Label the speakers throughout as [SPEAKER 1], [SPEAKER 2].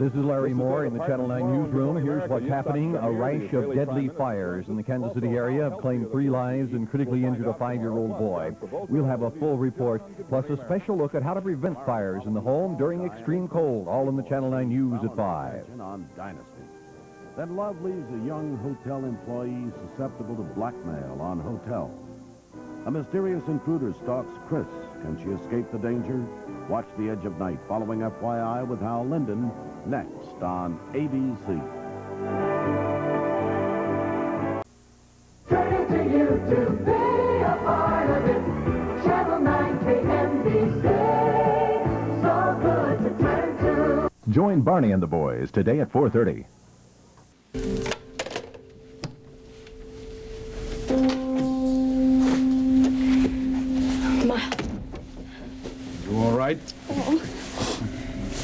[SPEAKER 1] This is Larry Moore in the Channel 9 newsroom. Here's what's happening. A rash of deadly fires in the Kansas City area have claimed 3 lives and critically injured a 5-year-old boy. We'll have a full report, plus a special look at how to prevent fires in the home during extreme cold, all in the Channel 9 News at 5.
[SPEAKER 2] On Dynasty. Then love leaves a young hotel employee susceptible to blackmail on hotel. A mysterious intruder stalks Chris. Can she escape the danger? Watch The Edge of Night, following FYI with Hal Linden, next on ABC.
[SPEAKER 3] Turning to you to be a part of it. Channel 9 KNBC. So good to turn to.
[SPEAKER 1] Join Barney and the boys today at 4:30.
[SPEAKER 4] You all right?
[SPEAKER 5] Oh,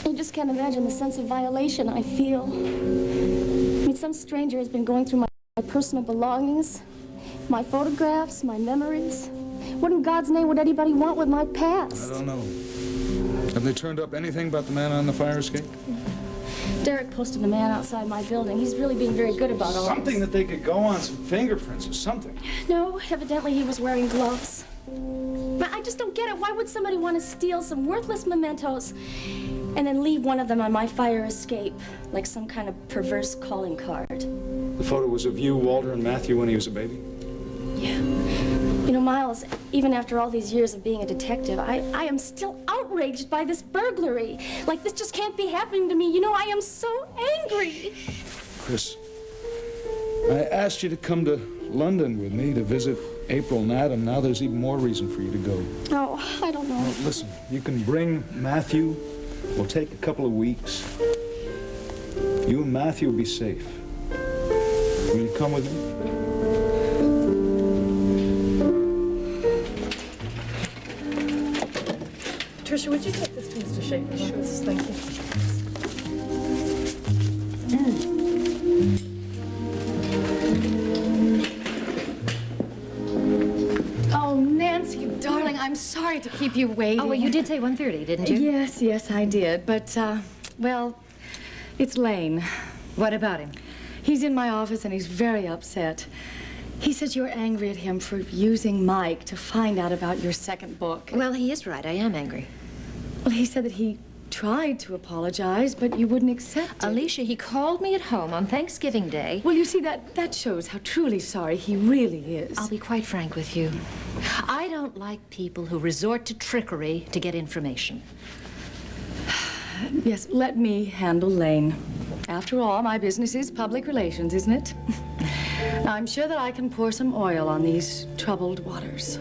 [SPEAKER 5] I just can't imagine the sense of violation I feel. I mean, some stranger has been going through my personal belongings, my photographs, my memories. What in God's name would anybody want with my past?
[SPEAKER 4] I don't know. Have they turned up anything about the man on the fire escape?
[SPEAKER 5] Derek posted a man outside my building. He's really being very good about all
[SPEAKER 4] Something
[SPEAKER 5] this.
[SPEAKER 4] that they could go on, some fingerprints or something.
[SPEAKER 5] No, evidently he was wearing gloves. But I just don't get it. Why would somebody want to steal some worthless mementos and then leave one of them on my fire escape like some kind of perverse calling card?
[SPEAKER 4] The photo was of you, Walter, and Matthew when he was a baby?
[SPEAKER 5] Yeah. You know, Miles, even after all these years of being a detective, I am still outraged by this burglary. Like, this just can't be happening to me. You know, I am so angry.
[SPEAKER 4] Chris, I asked you to come to London with me to visit April and Adam. Now there's even more reason for you to go.
[SPEAKER 5] Oh, I don't know.
[SPEAKER 4] Well, listen, you can bring Matthew. We'll take a couple of weeks. You and Matthew will be safe. Will you come with me?
[SPEAKER 6] Tricia, would you take this to Mr. Schaefer's office? Thank you.
[SPEAKER 7] Oh, Nancy, you darling, I'm sorry to keep you waiting.
[SPEAKER 8] Oh, well, you did say 1:30, didn't you?
[SPEAKER 7] Yes, I did. But, well, it's Lane.
[SPEAKER 8] What about him?
[SPEAKER 7] He's in my office and he's very upset. He says you're angry at him for using Mike to find out about your second book.
[SPEAKER 8] Well, he is right. I am angry.
[SPEAKER 7] Well, he said that he tried to apologize, but you wouldn't accept it.
[SPEAKER 8] Alicia, he called me at home on Thanksgiving Day.
[SPEAKER 7] Well, you see, that shows how truly sorry he really is.
[SPEAKER 8] I'll be quite frank with you. I don't like people who resort to trickery to get information.
[SPEAKER 7] Yes, let me handle Lane. After all, my business is public relations, isn't it? I'm sure that I can pour some oil on these troubled waters.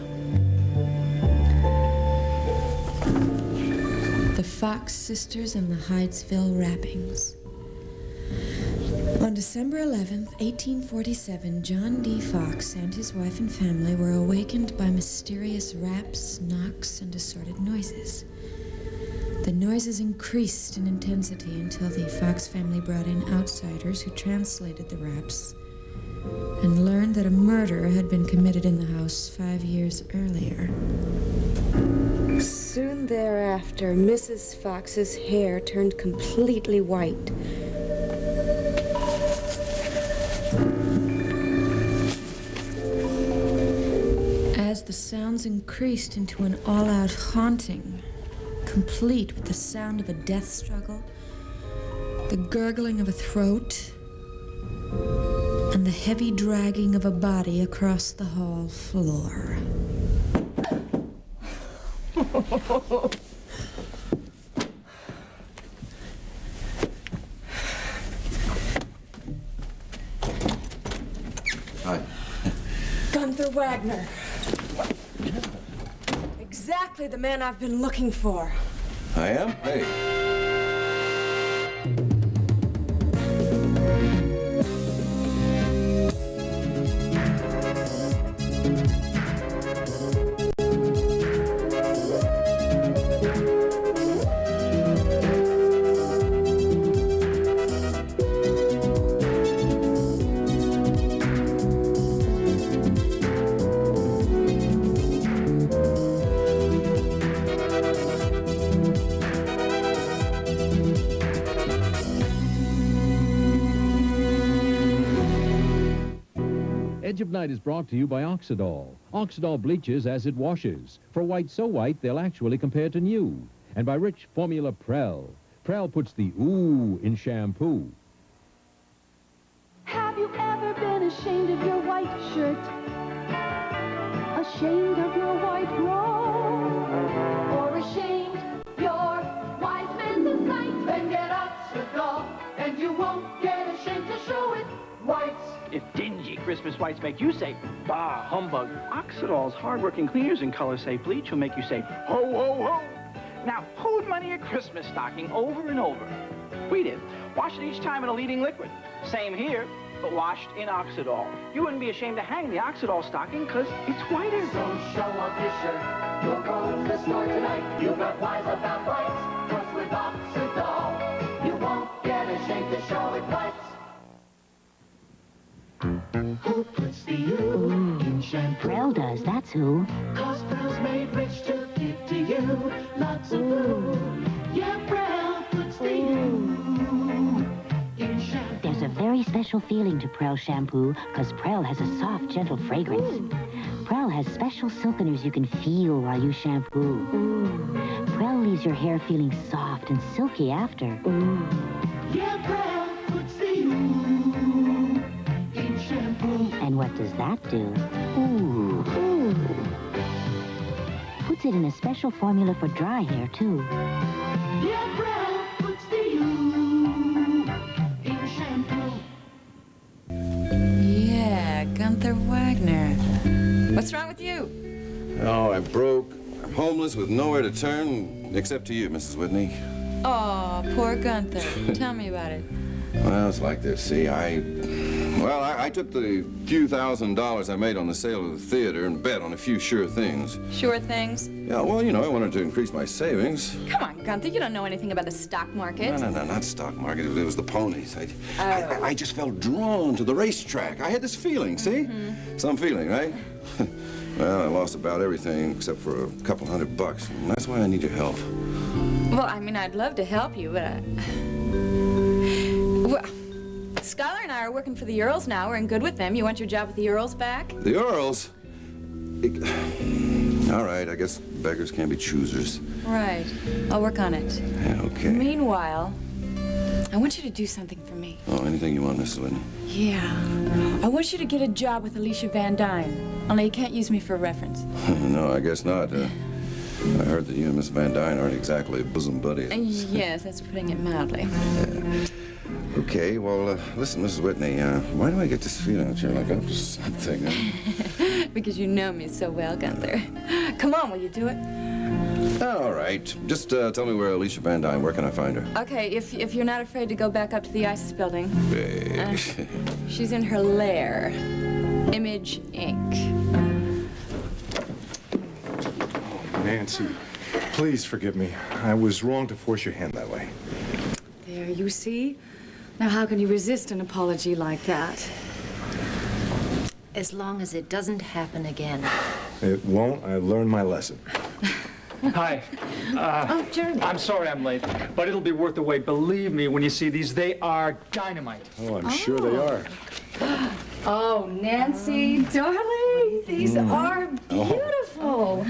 [SPEAKER 9] The Fox sisters and the Hydesville wrappings. On December 11th, 1847, John D. Fox and his wife and family were awakened by mysterious raps, knocks, and assorted noises. The noises increased in intensity until the Fox family brought in outsiders who translated the raps and learned that a murder had been committed in the house 5 years earlier.
[SPEAKER 10] Soon thereafter, Mrs. Fox's hair turned completely white.
[SPEAKER 9] As the sounds increased into an all-out haunting, complete with the sound of a death struggle, the gurgling of a throat, and the heavy dragging of a body across the hall floor.
[SPEAKER 11] Hi.
[SPEAKER 10] Gunther Wagner. Exactly the man I've been looking for.
[SPEAKER 11] I am? Hey. Edge of Night is brought to you by Oxidol. Oxidol bleaches as it washes. For white so white, they'll actually compare to new. And by rich formula Prel. Prel puts the ooh in shampoo.
[SPEAKER 3] Have you ever been ashamed of your white shirt? Ashamed of your white robe? Or ashamed your wife spends the night? Then get Oxidol, and you won't get ashamed to show it. Whites.
[SPEAKER 12] If dingy Christmas whites make you say, bah, humbug, Oxidol's hard-working cleaners in color-safe bleach will make you say, ho, ho, ho. Now, who'd money a Christmas stocking over and over? We did. Wash it each time in a leading liquid. Same here, but washed in Oxidol. You wouldn't be ashamed to hang the Oxidol stocking because it's whiter.
[SPEAKER 3] So show off your shirt. You'll go to the store tonight. You got wise about whites. 'Cause with Oxidol, you won't get ashamed to show it whites. Who puts the U in shampoo?
[SPEAKER 13] Prel does, that's who.
[SPEAKER 3] 'Cause Prel's made rich to give to you. Lots of blue. Yeah, Prel puts the U in shampoo.
[SPEAKER 13] There's a very special feeling to Prel shampoo because Prel has a soft, gentle fragrance. Prel has special silkeners you can feel while you shampoo. Prel leaves your hair feeling soft and silky after.
[SPEAKER 3] Yeah, Prel puts the U in shampoo.
[SPEAKER 13] And what does that do? Ooh. Puts it in a special formula for dry hair, too.
[SPEAKER 3] Yeah, Prel puts the U in shampoo.
[SPEAKER 9] Yeah, Gunther Wagner. What's wrong with you?
[SPEAKER 14] Oh, I'm broke. I'm homeless with nowhere to turn except to you, Mrs. Whitney.
[SPEAKER 9] Oh, poor Gunther. Tell me about it.
[SPEAKER 14] Well, it's like this, see, I took the few $1,000s I made on the sale of the theater and bet on a few sure things.
[SPEAKER 9] Sure things?
[SPEAKER 14] Yeah, well, you know, I wanted to increase my savings.
[SPEAKER 9] Come on, Gunther, you don't know anything about the stock market.
[SPEAKER 14] No, not stock market. It was the ponies. I just felt drawn to the racetrack. I had this feeling, see? Some feeling, right? Well, I lost about everything except for a couple $100, and that's why I need your help.
[SPEAKER 9] Well, I mean, I'd love to help you, but Well, Skylar and I are working for the Earls now. We're in good with them. You want your job with the Earls back?
[SPEAKER 14] The Earls? All right, I guess beggars can't be choosers.
[SPEAKER 9] Right. I'll work on it.
[SPEAKER 14] Yeah, okay.
[SPEAKER 9] Meanwhile, I want you to do something for me.
[SPEAKER 14] Oh, anything you want, Mrs. Whitney.
[SPEAKER 9] Yeah. I want you to get a job with Alicia Van Dyne. Only you can't use me for a reference.
[SPEAKER 14] No, I guess not. I heard that you and Miss Van Dyne aren't exactly bosom buddies.
[SPEAKER 9] Yes, that's putting it mildly.
[SPEAKER 14] Yeah. Okay, well, listen, Mrs. Whitney, why do I get this feeling that you're like up to something?
[SPEAKER 9] Because you know me so well, Gunther. Come on, will you do it?
[SPEAKER 14] All right. Just tell me where Alicia Van Dyne, where can I find her?
[SPEAKER 9] Okay, if you're not afraid to go back up to the ISIS building.
[SPEAKER 14] Babe.
[SPEAKER 9] She's in her lair. Image Inc.
[SPEAKER 4] Oh, Nancy, please forgive me. I was wrong to force your hand that way.
[SPEAKER 7] There, you see? Now, how can you resist an apology like that?
[SPEAKER 8] As long as it doesn't happen again.
[SPEAKER 4] It won't. I learned my lesson.
[SPEAKER 12] Hi.
[SPEAKER 8] Oh, Jeremy.
[SPEAKER 12] I'm sorry I'm late, but it'll be worth the wait. Believe me, when you see these, they are dynamite.
[SPEAKER 4] Oh, I'm sure they are.
[SPEAKER 7] Oh, Nancy, darling, these are beautiful.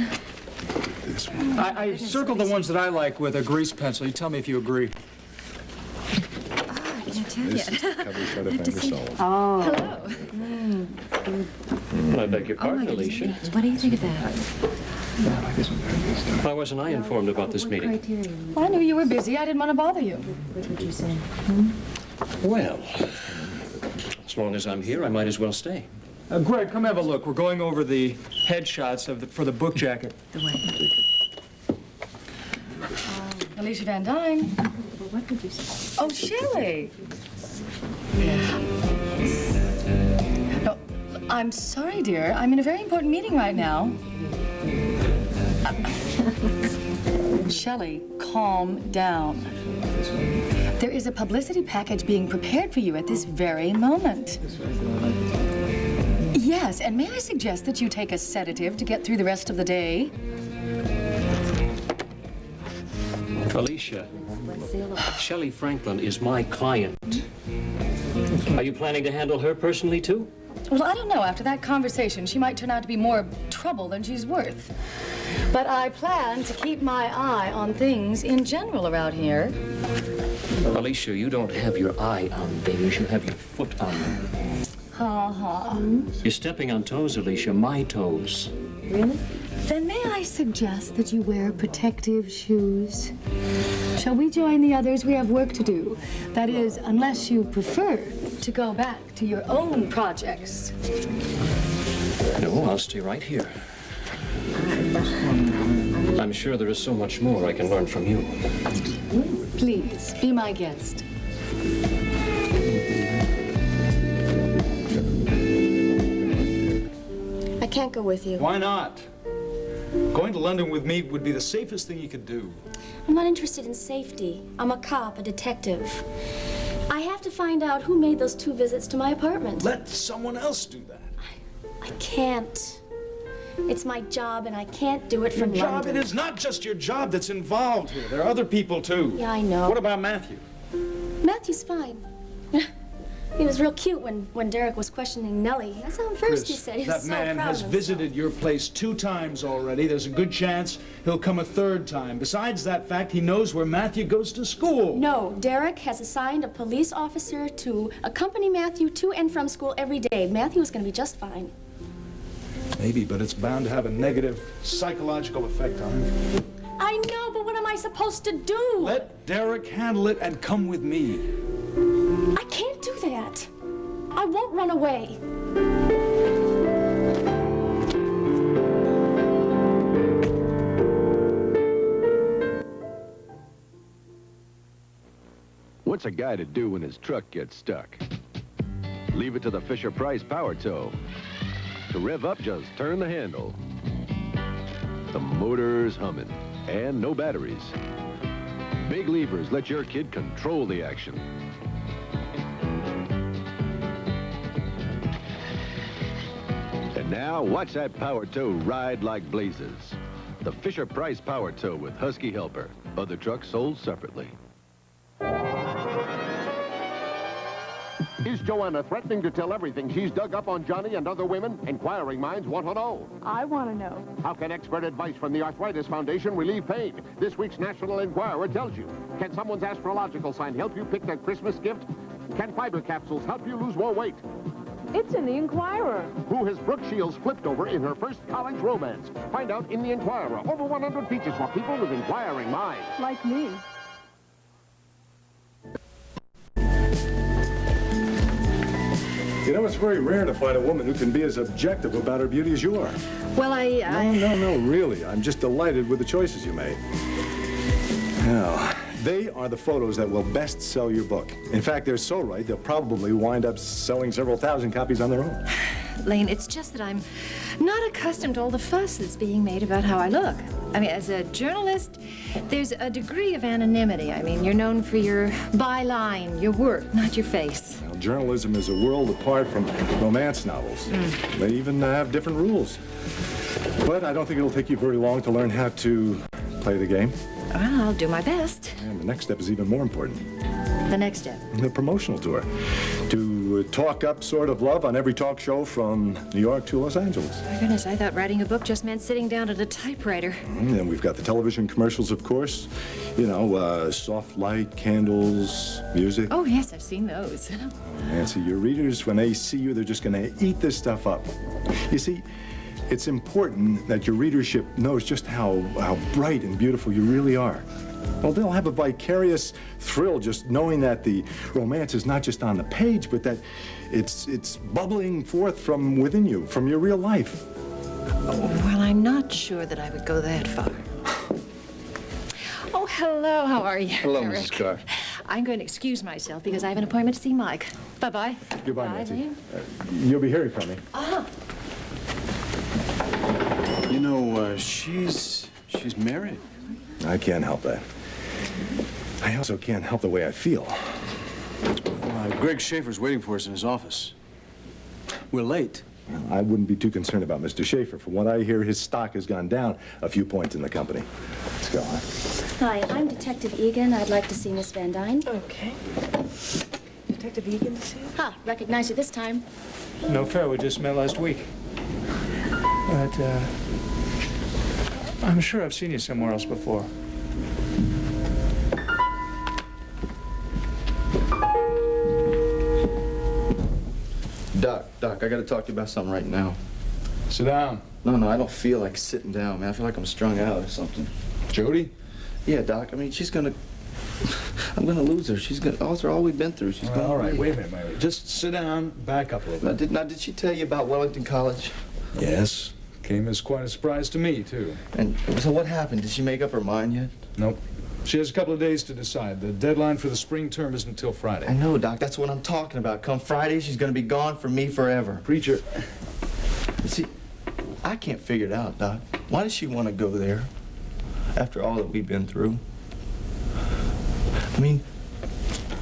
[SPEAKER 4] This one.
[SPEAKER 12] I circled the ones that I like with a grease pencil. You tell me if you agree.
[SPEAKER 4] This is the cover shot of Ingersoll.
[SPEAKER 7] Oh.
[SPEAKER 15] Hello. I beg your pardon, Alicia.
[SPEAKER 8] What do you think of that?
[SPEAKER 15] Why wasn't I informed about this meeting?
[SPEAKER 7] Well, I knew you were busy. I didn't want to bother you.
[SPEAKER 8] What would you say?
[SPEAKER 15] Well, as long as I'm here, I might as well stay.
[SPEAKER 12] Greg, come have a look. We're going over the headshots for the book jacket.
[SPEAKER 8] The way.
[SPEAKER 7] Alicia Van Dyne.
[SPEAKER 8] What would you say?
[SPEAKER 7] Oh, Shelley. Oh, I'm sorry, dear. I'm in a very important meeting right now. Shelley, calm down. There is a publicity package being prepared for you at this very moment. Yes, and may I suggest that you take a sedative to get through the rest of the day?
[SPEAKER 15] Alicia, Shelley Franklin is my client. Are you planning to handle her personally, too?
[SPEAKER 7] Well, I don't know. After that conversation, she might turn out to be more trouble than she's worth. But I plan to keep my eye on things in general around here.
[SPEAKER 15] Alicia, you don't have your eye on things, you have your foot on them.
[SPEAKER 7] Ha-ha.
[SPEAKER 15] You're stepping on toes, Alicia, my toes.
[SPEAKER 7] Really? Then may I suggest that you wear protective shoes? Shall we join the others? We have work to do. That is, unless you prefer to go back to your own projects.
[SPEAKER 15] No, I'll stay right here. I'm sure there is so much more I can learn from you.
[SPEAKER 7] Please, be my guest.
[SPEAKER 5] I can't go with you.
[SPEAKER 4] Why not? Going to London with me would be the safest thing you could do.
[SPEAKER 5] I'm not interested in safety. I'm a cop, a detective. I have to find out who made those 2 visits to my apartment.
[SPEAKER 4] Let someone else do that.
[SPEAKER 5] I can't. It's my job, and I can't do it from
[SPEAKER 4] Your job,
[SPEAKER 5] London.
[SPEAKER 4] it is not just your job that's involved here. There are other people, too.
[SPEAKER 5] Yeah, I know.
[SPEAKER 4] What about Matthew?
[SPEAKER 5] Matthew's fine. He was real cute when Derek was questioning Nellie. That's how first he said. He was
[SPEAKER 4] that
[SPEAKER 5] so
[SPEAKER 4] man
[SPEAKER 5] proud
[SPEAKER 4] has
[SPEAKER 5] of himself.
[SPEAKER 4] visited your place 2 times already. There's a good chance he'll come a 3rd time. Besides that fact, he knows where Matthew goes to school.
[SPEAKER 5] No, Derek has assigned a police officer to accompany Matthew to and from school every day. Matthew is going to be just fine.
[SPEAKER 4] Maybe, but it's bound to have a negative psychological effect on him.
[SPEAKER 5] I know, but what am I supposed to do?
[SPEAKER 4] Let Derek handle it and come with me.
[SPEAKER 5] I can't do that. I won't run away.
[SPEAKER 16] What's a guy to do when his truck gets stuck? Leave it to the Fisher-Price Power Tow. To rev up, just turn the handle. The motor's humming, and no batteries. Big levers let your kid control the action. And now, watch that Power Tow ride like blazes. The Fisher-Price Power Tow with Husky Helper. Other trucks sold separately.
[SPEAKER 17] Is Joanna threatening to tell everything she's dug up on Johnny and other women? Inquiring minds want to know.
[SPEAKER 6] I want to know.
[SPEAKER 17] How can expert advice from the Arthritis Foundation relieve pain? This week's National Enquirer tells you. Can someone's astrological sign help you pick their Christmas gift? Can fiber capsules help you lose more weight?
[SPEAKER 6] It's in the Enquirer.
[SPEAKER 17] Who has Brooke Shields flipped over in her first college romance? Find out in the Enquirer. Over 100 features for people with inquiring minds.
[SPEAKER 6] Like me.
[SPEAKER 18] You know, it's very rare to find a woman who can be as objective about her beauty as you are.
[SPEAKER 7] Well,
[SPEAKER 18] No, really. I'm just delighted with the choices you made. Now, they are the photos that will best sell your book. In fact, they're so right, they'll probably wind up selling several thousand copies on their own.
[SPEAKER 8] Lane, it's just that I'm not accustomed to all the fuss that's being made about how I look. I mean, as a journalist, there's a degree of anonymity. I mean, you're known for your byline, your work, not your face.
[SPEAKER 18] Well, journalism is a world apart from romance novels. They even have different rules. But I don't think it'll take you very long to learn how to play the game.
[SPEAKER 8] Well, I'll do my best.
[SPEAKER 18] And the next step is even more important.
[SPEAKER 8] The next step?
[SPEAKER 18] The promotional tour. To talk up sort of love on every talk show from New York to Los Angeles.
[SPEAKER 8] My goodness, I thought writing a book just meant sitting down at a typewriter.
[SPEAKER 18] And then we've got the television commercials, of course. You know, soft light, candles, music.
[SPEAKER 8] Oh, yes, I've seen those.
[SPEAKER 18] Nancy, your readers, when they see you, they're just going to eat this stuff up. You see, it's important that your readership knows just how bright and beautiful you really are. Well, they'll have a vicarious thrill just knowing that the romance is not just on the page, but that it's bubbling forth from within you, from your real life.
[SPEAKER 8] Well, I'm not sure that I would go that far. Oh, hello. How are you?
[SPEAKER 4] Hello,
[SPEAKER 8] Eric?
[SPEAKER 4] Mrs. Carr.
[SPEAKER 8] I'm going to excuse myself because I have an appointment to see Mike. Bye-bye.
[SPEAKER 18] Goodbye,
[SPEAKER 8] Bye,
[SPEAKER 18] Nancy.
[SPEAKER 8] Lane.
[SPEAKER 18] You'll be hearing from me.
[SPEAKER 8] Ah.
[SPEAKER 4] You know, she's married.
[SPEAKER 18] I can't help that. I also can't help the way I feel.
[SPEAKER 4] Greg Schaefer's waiting for us in his office. We're late.
[SPEAKER 18] I wouldn't be too concerned about Mr. Schaefer. From what I hear, his stock has gone down a few points in the company. Let's go, huh?
[SPEAKER 5] Hi, I'm Detective Egan. I'd like to see Miss Van Dyne.
[SPEAKER 6] Okay. Detective Egan to see you?
[SPEAKER 5] Huh, recognize you this time.
[SPEAKER 4] No fair, we just met last week. But, I'm sure I've seen you somewhere else before.
[SPEAKER 19] Doc, I gotta talk to you about something right now.
[SPEAKER 4] Sit down.
[SPEAKER 19] No, I don't feel like sitting down, man. I feel like I'm strung out or something.
[SPEAKER 4] Jody?
[SPEAKER 19] Yeah, Doc. I mean, she's gonna... I'm gonna lose her. She's gonna... After all we've been through, she's gonna...
[SPEAKER 4] All right, wait a minute. Just sit down, back up a little bit.
[SPEAKER 19] Now, did she tell you about Wellington College?
[SPEAKER 4] Yes. Came as quite a surprise to me, too.
[SPEAKER 19] And so what happened? Did she make up her mind yet?
[SPEAKER 4] Nope. She has a couple of days to decide. The deadline for the spring term isn't until Friday.
[SPEAKER 19] I know, Doc. That's what I'm talking about. Come Friday, she's gonna be gone from me forever.
[SPEAKER 4] Preacher.
[SPEAKER 19] See, I can't figure it out, Doc. Why does she want to go there after all that we've been through? I mean,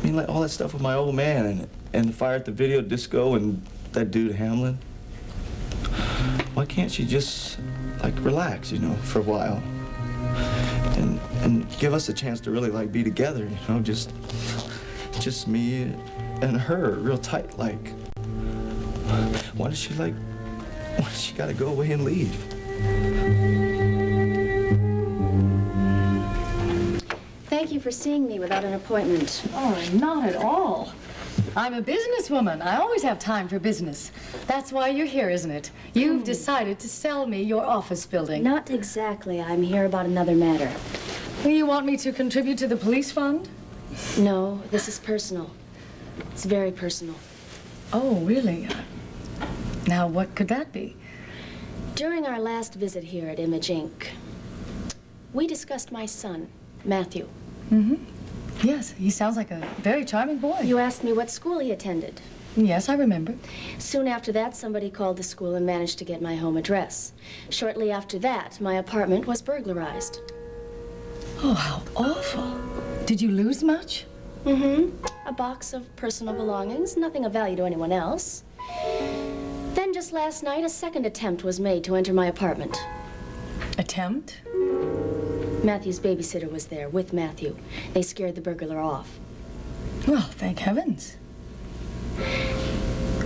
[SPEAKER 19] like all that stuff with my old man and the fire at the video disco and that dude Hamlin. Why can't she just, like, relax, you know, for a while? And give us a chance to really, like, be together, you know, just me and her, real tight, like. Why does she gotta go away and leave?
[SPEAKER 5] Thank you for seeing me without an appointment.
[SPEAKER 7] Oh, not at all. I'm a businesswoman. I always have time for business. That's why you're here, isn't it? You've decided to sell me your office building.
[SPEAKER 5] Not exactly. I'm here about another matter.
[SPEAKER 7] You want me to contribute to the police fund?
[SPEAKER 5] No, this is personal. It's very personal.
[SPEAKER 7] Oh, really? Now, what could that be?
[SPEAKER 5] During our last visit here at Image Inc., we discussed my son, Matthew.
[SPEAKER 7] Mm-hmm. Yes, he sounds like a very charming boy.
[SPEAKER 5] You asked me what school he attended.
[SPEAKER 7] Yes, I remember.
[SPEAKER 5] Soon after that, somebody called the school and managed to get my home address. Shortly after that, my apartment was burglarized.
[SPEAKER 7] Oh, how awful. Did you lose much?
[SPEAKER 5] Mm-hmm. A box of personal belongings, nothing of value to anyone else. Then just last night, a second attempt was made to enter my apartment.
[SPEAKER 7] Attempt?
[SPEAKER 5] Matthew's babysitter was there with Matthew. They scared the burglar off.
[SPEAKER 7] Well, thank heavens.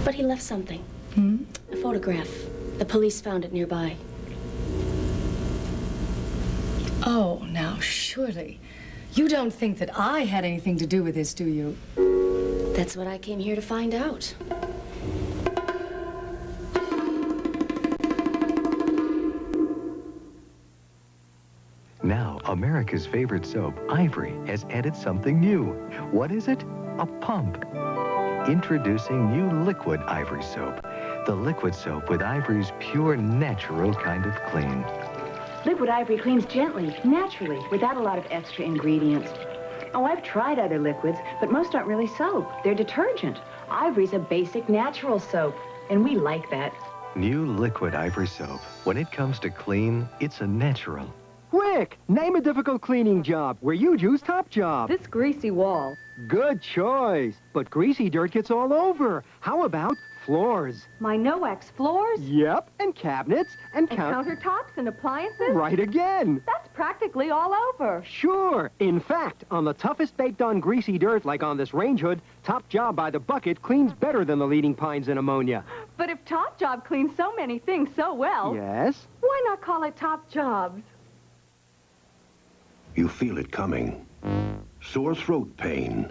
[SPEAKER 5] But he left something.
[SPEAKER 7] Hmm?
[SPEAKER 5] A photograph. The police found it nearby.
[SPEAKER 7] Oh, now, surely. You don't think that I had anything to do with this, do you?
[SPEAKER 5] That's what I came here to find out.
[SPEAKER 20] Now, America's favorite soap, Ivory, has added something new. What is it? A pump. Introducing new Liquid Ivory Soap. The liquid soap with Ivory's pure, natural kind of clean.
[SPEAKER 21] Liquid Ivory cleans gently, naturally, without a lot of extra ingredients. Oh, I've tried other liquids, but most aren't really soap. They're detergent. Ivory's a basic natural soap, and we like that.
[SPEAKER 20] New Liquid Ivory Soap. When it comes to clean, it's a natural.
[SPEAKER 22] Quick! Name a difficult cleaning job where you'd use Top Job.
[SPEAKER 21] This greasy wall.
[SPEAKER 22] Good choice. But greasy dirt gets all over. How about floors?
[SPEAKER 21] My no-wax floors?
[SPEAKER 22] Yep, and cabinets, and
[SPEAKER 21] countertops and appliances?
[SPEAKER 22] Right again.
[SPEAKER 21] That's practically all over.
[SPEAKER 22] Sure. In fact, on the toughest baked-on greasy dirt, like on this range hood, Top Job by the bucket cleans better than the leading pines in ammonia.
[SPEAKER 21] But if Top Job cleans so many things so well...
[SPEAKER 22] Yes?
[SPEAKER 21] Why not call it Top Jobs?
[SPEAKER 23] You feel it coming. Sore throat pain.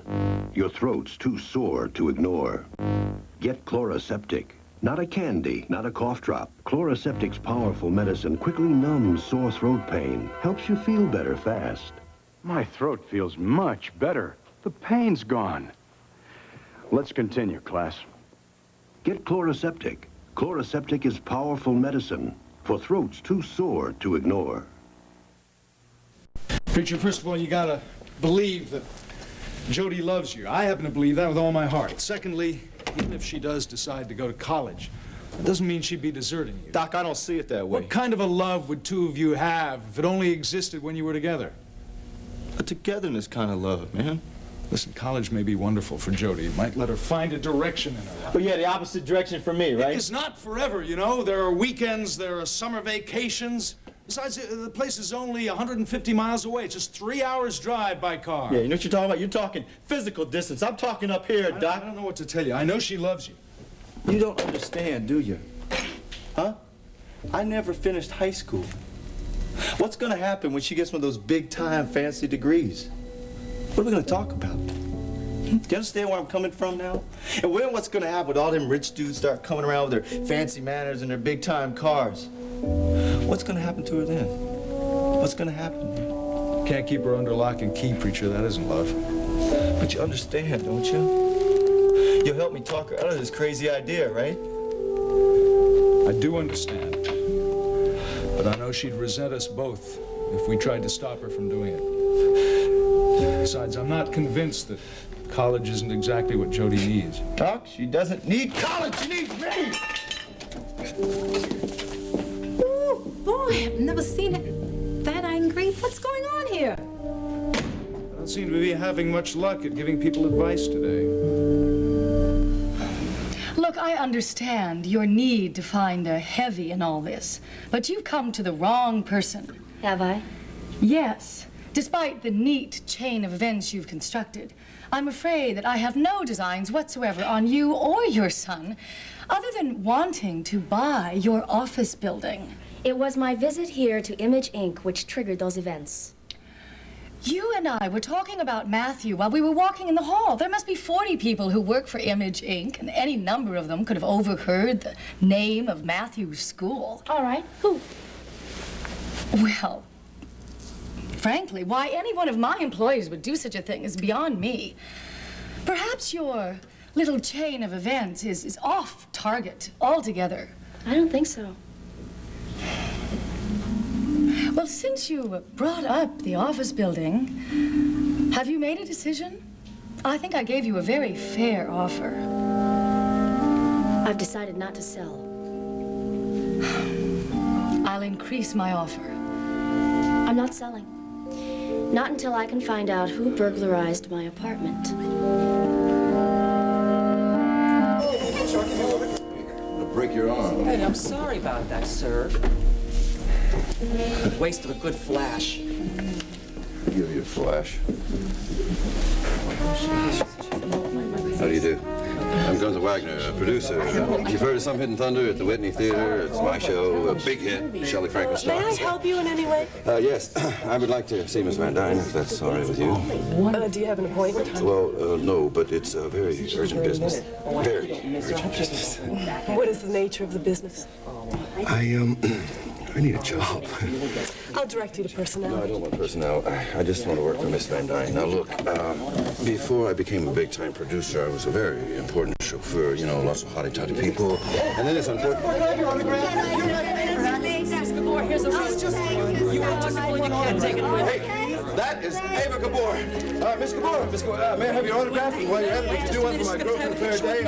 [SPEAKER 23] Your throat's too sore to ignore. Get Chloraseptic. Not a candy, not a cough drop. Chloraseptic's powerful medicine quickly numbs sore throat pain. Helps you feel better fast.
[SPEAKER 24] My throat feels much better. The pain's gone. Let's continue, class.
[SPEAKER 23] Get Chloraseptic. Chloraseptic is powerful medicine for throats too sore to ignore.
[SPEAKER 4] Preacher, first of all, you gotta believe that Jody loves you. I happen to believe that with all my heart. Secondly, even if she does decide to go to college, that doesn't mean she'd be deserting you.
[SPEAKER 19] Doc, I don't see it that way.
[SPEAKER 4] What kind of a love would two of you have if it only existed when you were together?
[SPEAKER 19] A togetherness kind of love, man.
[SPEAKER 4] Listen, college may be wonderful for Jody. It might let her find a direction in her life.
[SPEAKER 19] Oh, yeah, the opposite direction for me, right?
[SPEAKER 4] It's not forever, you know. There are weekends, there are summer vacations. Besides, the place is only 150 miles away. It's just 3 hours drive by car.
[SPEAKER 19] Yeah, you know what you're talking about? You're talking physical distance. I'm talking up here, Doc.
[SPEAKER 4] I don't know what to tell you. I know she loves you.
[SPEAKER 19] You don't understand, do you? Huh? I never finished high school. What's going to happen when she gets one of those big-time fancy degrees? What are we going to talk about? Do you understand where I'm coming from now? And when what's going to happen with all them rich dudes start coming around with their fancy manners and their big-time cars? What's going to happen to her then? What's going to happen?
[SPEAKER 4] Can't keep her under lock and key, preacher. That isn't love.
[SPEAKER 19] But you understand, don't you? You'll help me talk her out of this crazy idea, right?
[SPEAKER 4] I do understand. But I know she'd resent us both if we tried to stop her from doing it. Besides, I'm not convinced that college isn't exactly what Jody needs.
[SPEAKER 19] Doc, she doesn't need college. She needs me!
[SPEAKER 8] Ooh, boy, I've never seen it that angry. What's going on here?
[SPEAKER 4] I don't seem to be having much luck at giving people advice today.
[SPEAKER 7] Look, I understand your need to find a heavy in all this, but you've come to the wrong person.
[SPEAKER 5] Have I?
[SPEAKER 7] Yes. Despite the neat chain of events you've constructed, I'm afraid that I have no designs whatsoever on you or your son, other than wanting to buy your office building.
[SPEAKER 5] It was my visit here to Image Inc. which triggered those events.
[SPEAKER 7] You and I were talking about Matthew while we were walking in the hall. There must be 40 people who work for Image Inc., and any number of them could have overheard the name of Matthew's school.
[SPEAKER 5] All right. Who?
[SPEAKER 7] Well, frankly, why any one of my employees would do such a thing is beyond me. Perhaps your little chain of events is off target altogether.
[SPEAKER 5] I don't think so.
[SPEAKER 7] Well, since you brought up the office building, have you made a decision? I think I gave you a very fair offer.
[SPEAKER 5] I've decided not to sell.
[SPEAKER 7] I'll increase my offer.
[SPEAKER 5] I'm not selling. Not until I can find out who burglarized my apartment.
[SPEAKER 14] It'll break your arm.
[SPEAKER 1] Hey, I'm sorry about that, sir. Wasted a good flash.
[SPEAKER 14] I'll give you a flash. How do you do? I'm Gunther Wagner, a producer. You've heard of Some Hidden Thunder at the Whitney Theater. It's my show, a big hit, Shelley Frankenstein.
[SPEAKER 6] May I help you in any way?
[SPEAKER 14] Yes, I would like to see Miss Van Dyne, if that's all right with you.
[SPEAKER 6] Do you have an appointment?
[SPEAKER 14] Well, no, but it's a very urgent business. Very urgent business.
[SPEAKER 6] What is the nature of the business?
[SPEAKER 14] I need a job.
[SPEAKER 6] I'll direct you to personnel.
[SPEAKER 14] No, I don't want personnel. I just want to work for Miss Van Dyne. Now, look, before I became a big-time producer, I was a very important chauffeur, you know, lots of hotty-totty people. And then it's unfortunate.
[SPEAKER 6] Here's a you are wonderful, you can't take it away.
[SPEAKER 14] Hey, that is Ava Gabor. Miss Gabor, may I have your autograph? While you're at it, we can do one for my girlfriend Claire Day.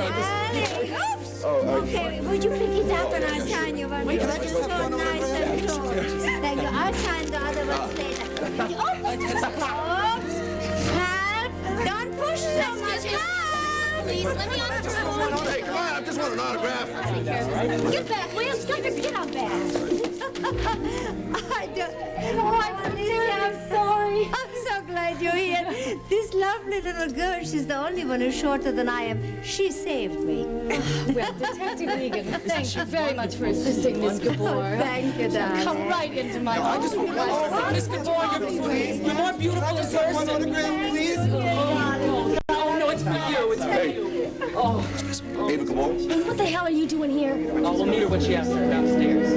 [SPEAKER 2] Okay, would you pick it up and I'll sign you one? You're just so nice and tall. Thank you. I'll sign the other ones later. Oops! Help! Don't push so much. Help! Please, let me on the phone.
[SPEAKER 14] Hey, come on, I just want an autograph.
[SPEAKER 2] Get back, will you? Stop it. Get out back. I don't... Oh, I'm sorry. I'm so glad you're here. This lovely little girl, she's the only one who's shorter than I am. She saved me.
[SPEAKER 7] Well, Detective Egan, thank you very much for assisting Miss Gabor.
[SPEAKER 2] Thank you, darling.
[SPEAKER 7] Come right into my office.
[SPEAKER 1] Miss Gabor, you're more beautiful in person. One autograph, please. Oh, no, it's for you. It's for you. Oh.
[SPEAKER 14] Ava Gabor.
[SPEAKER 5] What the hell are you doing here?
[SPEAKER 1] Oh, we'll meet her when she has to go downstairs.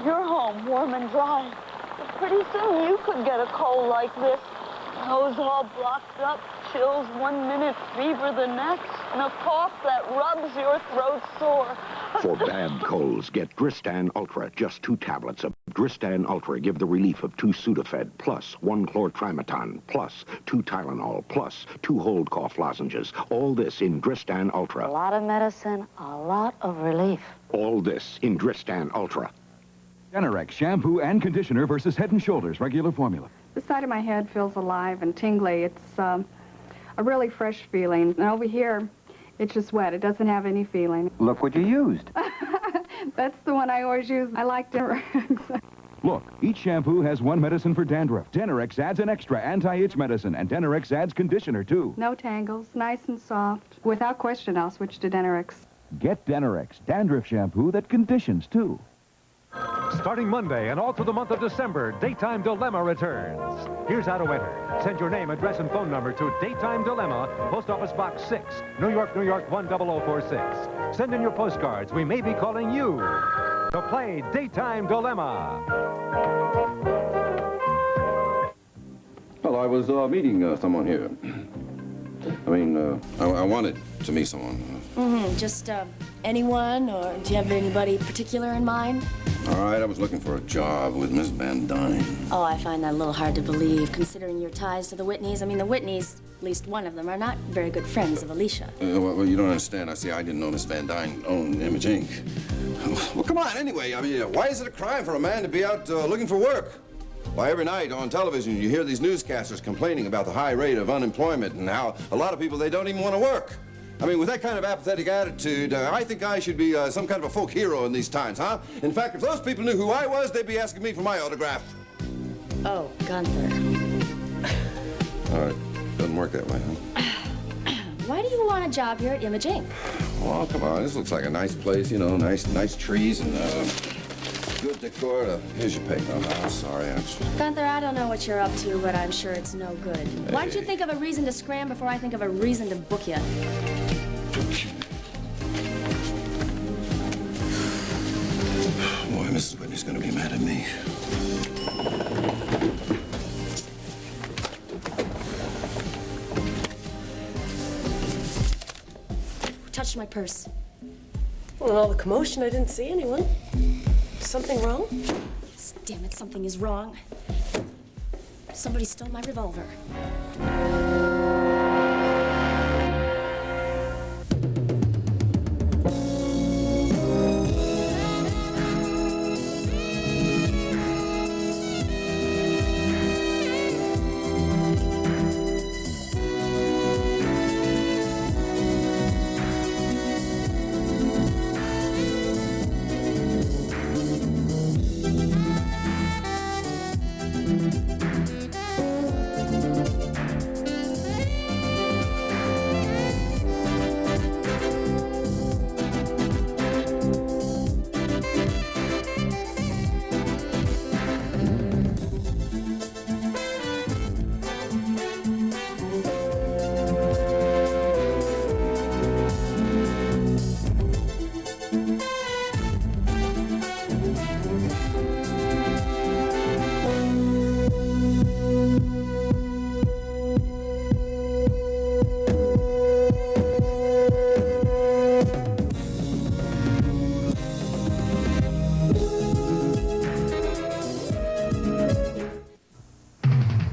[SPEAKER 10] You're home, warm and dry. But pretty soon you could get a cold like this. Nose all blocked up, chills 1 minute, fever the next, and a cough that rubs your throat sore.
[SPEAKER 23] For bad colds, get Dristan Ultra. Just 2 tablets of Dristan Ultra give the relief of 2 Sudafed, plus 1 chlortrimeton, plus 2 Tylenol, plus 2 hold cough lozenges. All this in Dristan Ultra.
[SPEAKER 10] A lot of medicine, a lot of relief.
[SPEAKER 23] All this in Dristan Ultra.
[SPEAKER 11] Generac shampoo and conditioner versus Head & Shoulders regular formula.
[SPEAKER 25] The side of my head feels alive and tingly. It's a really fresh feeling. And over here,
[SPEAKER 3] It's just wet. It doesn't have any feeling.
[SPEAKER 22] Look what you used.
[SPEAKER 3] That's the one I always use. I like Denerex.
[SPEAKER 11] Look, each shampoo has one medicine for dandruff. Denerex adds an extra anti-itch medicine, and Denerex adds conditioner, too.
[SPEAKER 3] No tangles, nice and soft. Without question, I'll switch to Denerex.
[SPEAKER 11] Get Denerex, dandruff shampoo that conditions, too.
[SPEAKER 9] Starting Monday and all through the month of December, Daytime Dilemma returns. Here's how to enter. Send your name, address, and phone number to Daytime Dilemma, Post Office Box 6, New York, New York 10046. Send in your postcards. We may be calling you to play Daytime Dilemma.
[SPEAKER 14] Well, I was meeting someone here. I mean, I wanted to meet someone.
[SPEAKER 5] Just anyone, or do you have anybody particular in mind?
[SPEAKER 14] All right, I was looking for a job with Miss Van Dyne.
[SPEAKER 5] Oh, I find that a little hard to believe, considering your ties to the Whitneys. I mean, the Whitneys, at least one of them, are not very good friends of Alicia.
[SPEAKER 14] Well, you don't understand. I didn't know Miss Van Dyne owned Image Inc. Well, come on, anyway. I mean, why is it a crime for a man to be out looking for work? Why, every night on television, you hear these newscasters complaining about the high rate of unemployment and how a lot of people, they don't even want to work. I mean, with that kind of apathetic attitude, I think I should be some kind of a folk hero in these times, huh? In fact, if those people knew who I was, they'd be asking me for my autograph.
[SPEAKER 5] Oh, Gunther.
[SPEAKER 14] All right, doesn't work that way, huh?
[SPEAKER 5] Why do you want a job here at Image Inc?
[SPEAKER 14] Well, come on, this looks like a nice place, you know, nice trees and good decor. Here's your paper. I'm sorry.
[SPEAKER 5] Gunther, I don't know what you're up to, but I'm sure it's no good. Why don't you think of a reason to scram before I think of a reason to book you?
[SPEAKER 14] Boy, Mrs. Whitney's gonna be mad at me.
[SPEAKER 5] Who touched my purse?
[SPEAKER 6] Well, in all the commotion, I didn't see anyone. Something wrong?
[SPEAKER 5] Damn it, something is wrong. Somebody stole my revolver.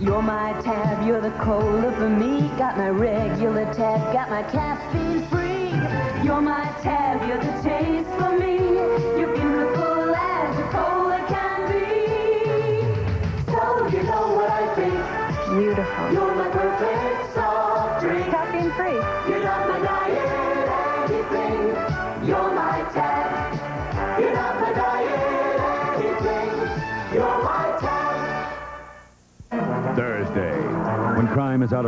[SPEAKER 10] You're my tab, you're the cola for me. Got my regular tab, got my caffeine free. You're my tab, you're the taste for me. You're beautiful as a cola can be. So you know what I think.
[SPEAKER 3] Beautiful.
[SPEAKER 10] You're my perfect soft drink.
[SPEAKER 3] Caffeine free.
[SPEAKER 10] You're not my diet anything. You're my tab. You're not my diet anything. You're my tab.
[SPEAKER 11] Thursday, when crime is out of